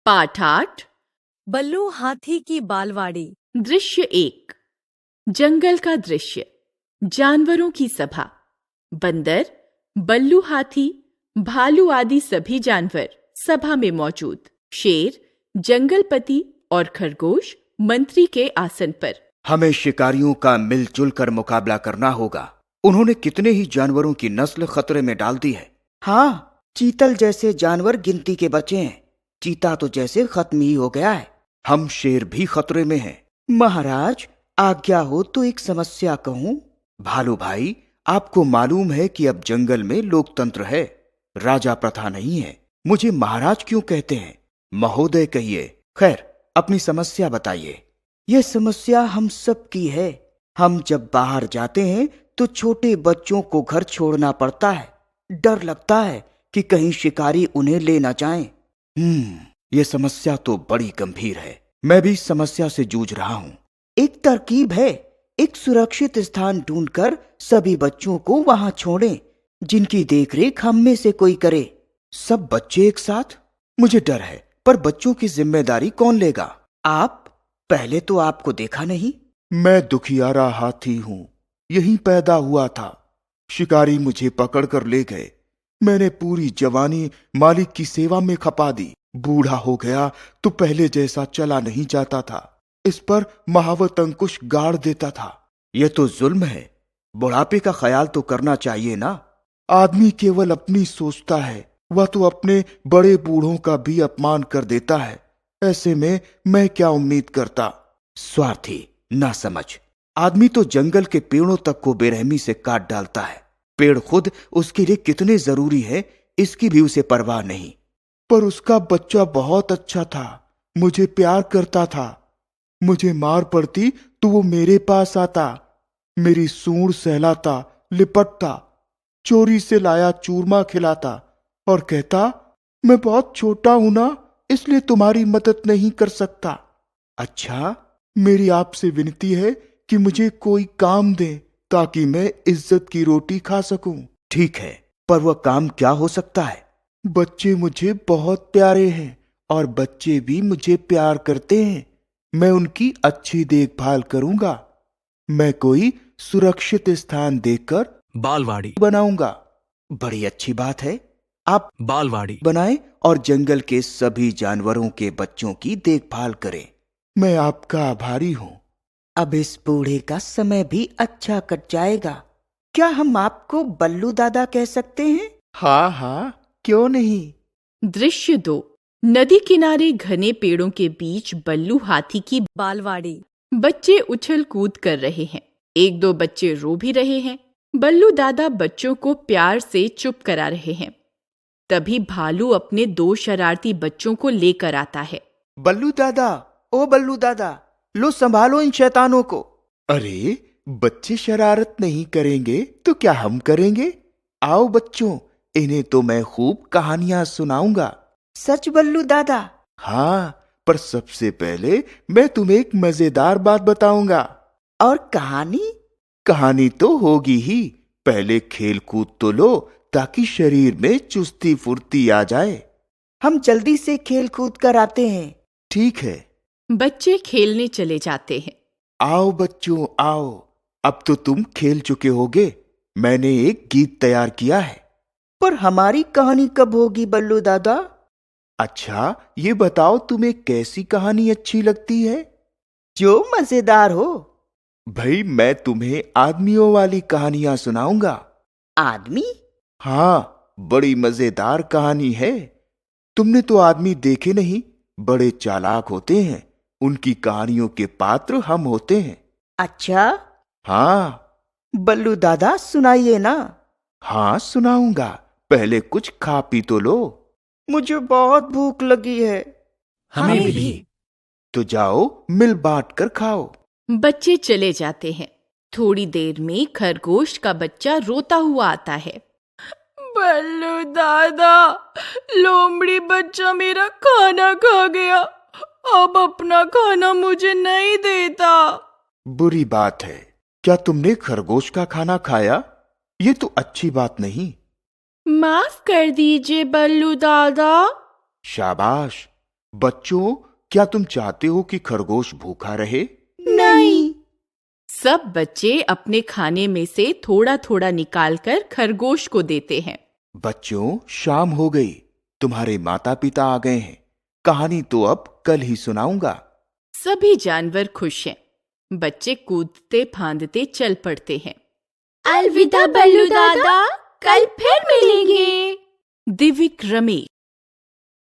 पाठ 8। बल्लू हाथी की बालवाड़ी। दृश्य 1। जंगल का दृश्य। जानवरों की सभा। बंदर, बल्लू हाथी, भालू आदि सभी जानवर सभा में मौजूद। शेर, जंगलपति और खरगोश मंत्री के आसन पर। हमें शिकारियों का मिलजुल कर मुकाबला करना होगा। उन्होंने कितने ही जानवरों की नस्ल खतरे में डाल दी है। हाँ, चीतल जैसे जानवर गिनती के बचे हैं। चीता तो जैसे खत्म ही हो गया है। हम शेर भी खतरे में हैं। महाराज, आज्ञा हो तो एक समस्या कहूँ। भालू भाई, आपको मालूम है कि अब जंगल में लोकतंत्र है, राजा प्रथा नहीं है। मुझे महाराज क्यों कहते हैं? महोदय कहिए। खैर, अपनी समस्या बताइए। यह समस्या हम सब की है। हम जब बाहर जाते हैं तो छोटे बच्चों को घर छोड़ना पड़ता है। डर लगता है कि कहीं शिकारी उन्हें ले न जाएं। यह समस्या तो बड़ी गंभीर है। मैं भी इस समस्या से जूझ रहा हूँ। एक तरकीब है। एक सुरक्षित स्थान ढूंढकर सभी बच्चों को वहां छोड़ें, जिनकी देखरेख हम में से कोई करे। सब बच्चे एक साथ? मुझे डर है, पर बच्चों की जिम्मेदारी कौन लेगा? आप? पहले तो आपको देखा नहीं। मैं दुखियारा हाथी हूँ, यहीं पैदा हुआ था। शिकारी मुझे पकड़कर ले गए। मैंने पूरी जवानी मालिक की सेवा में खपा दी। बूढ़ा हो गया तो पहले जैसा चला नहीं जाता था। इस पर महावत अंकुश गाड़ देता था। यह तो जुल्म है। बुढ़ापे का ख्याल तो करना चाहिए ना। आदमी केवल अपनी सोचता है, वह तो अपने बड़े बूढ़ों का भी अपमान कर देता है। ऐसे में मैं क्या उम्मीद करता? स्वार्थी, ना समझ। आदमी तो जंगल के पेड़ों तक को बेरहमी से काट डालता है। पेड़ खुद उसके लिए कितने जरूरी है, इसकी भी उसे परवाह नहीं। पर उसका बच्चा बहुत अच्छा था, मुझे प्यार करता था। मुझे मार पड़ती तो वो मेरे पास आता, मेरी सूंड सहलाता, लिपटता, चोरी से लाया चूरमा खिलाता और कहता, मैं बहुत छोटा हूं ना, इसलिए तुम्हारी मदद नहीं कर सकता। अच्छा, मेरी आपसे विनती है कि मुझे कोई काम दे ताकि मैं इज्जत की रोटी खा सकूं। ठीक है, पर वह काम क्या हो सकता है? बच्चे मुझे बहुत प्यारे हैं और बच्चे भी मुझे प्यार करते हैं। मैं उनकी अच्छी देखभाल करूंगा। मैं कोई सुरक्षित स्थान देखकर बालवाड़ी बनाऊंगा। बड़ी अच्छी बात है। आप बालवाड़ी बनाएं और जंगल के सभी जानवरों के बच्चों की देखभाल करें। मैं आपका आभारी हूँ। अब इस बूढ़े का समय भी अच्छा कट जाएगा। क्या हम आपको बल्लू दादा कह सकते हैं? हाँ हाँ, क्यों नहीं। दृश्य 2। नदी किनारे घने पेड़ों के बीच बल्लू हाथी की बालवाड़ी। बच्चे उछल कूद कर रहे हैं। एक दो बच्चे रो भी रहे हैं। बल्लू दादा बच्चों को प्यार से चुप करा रहे हैं। तभी भालू अपने 2 शरारती बच्चों को लेकर आता है। बल्लू दादा, ओ बल्लू दादा, लो संभालो इन शैतानों को। अरे, बच्चे शरारत नहीं करेंगे तो क्या हम करेंगे? आओ बच्चों, इन्हें तो मैं खूब कहानियां सुनाऊंगा। सच बल्लू दादा? हाँ, पर सबसे पहले मैं तुम्हें एक मजेदार बात बताऊंगा। और कहानी? कहानी तो होगी ही। पहले खेल कूद तो लो ताकि शरीर में चुस्ती फुर्ती आ जाए। हम जल्दी से खेल कूद कर आते हैं। ठीक है। बच्चे खेलने चले जाते हैं। आओ बच्चों आओ, अब तो तुम खेल चुके होगे। मैंने एक गीत तैयार किया है। पर हमारी कहानी कब होगी बल्लू दादा? अच्छा, ये बताओ तुम्हें कैसी कहानी अच्छी लगती है? जो मजेदार हो। भाई, मैं तुम्हें आदमियों वाली कहानियां सुनाऊंगा। आदमी? हाँ, बड़ी मजेदार कहानी है। तुमने तो आदमी देखे नहीं, बड़े चालाक होते हैं। उनकी कहानियों के पात्र हम होते हैं। अच्छा? हाँ। बल्लू दादा, सुनाइए ना। हाँ, सुनाऊंगा। पहले कुछ खा पी तो लो। मुझे बहुत भूख लगी है। हमें भी। तो जाओ, मिल बांट कर खाओ। बच्चे चले जाते हैं। थोड़ी देर में खरगोश का बच्चा रोता हुआ आता है। बल्लू दादा, लोमड़ी बच्चा मेरा खाना खा गया, अब अपना खाना मुझे नहीं देता। बुरी बात है। क्या तुमने खरगोश का खाना खाया? ये तो अच्छी बात नहीं। माफ कर दीजिए बल्लू दादा। शाबाश, बच्चों, क्या तुम चाहते हो कि खरगोश भूखा रहे? नहीं। सब बच्चे अपने खाने में से थोड़ा थोड़ा निकालकर खरगोश को देते हैं। बच्चों, शाम हो गई, तुम्हारे माता पिता आ गए हैं। कहानी तो अब कल ही सुनाऊंगा। सभी जानवर खुश हैं। बच्चे कूदते फांदते चल पड़ते हैं। अलविदा बल्लू दादा, कल फिर मिलेंगे। दिव्यक रमेश।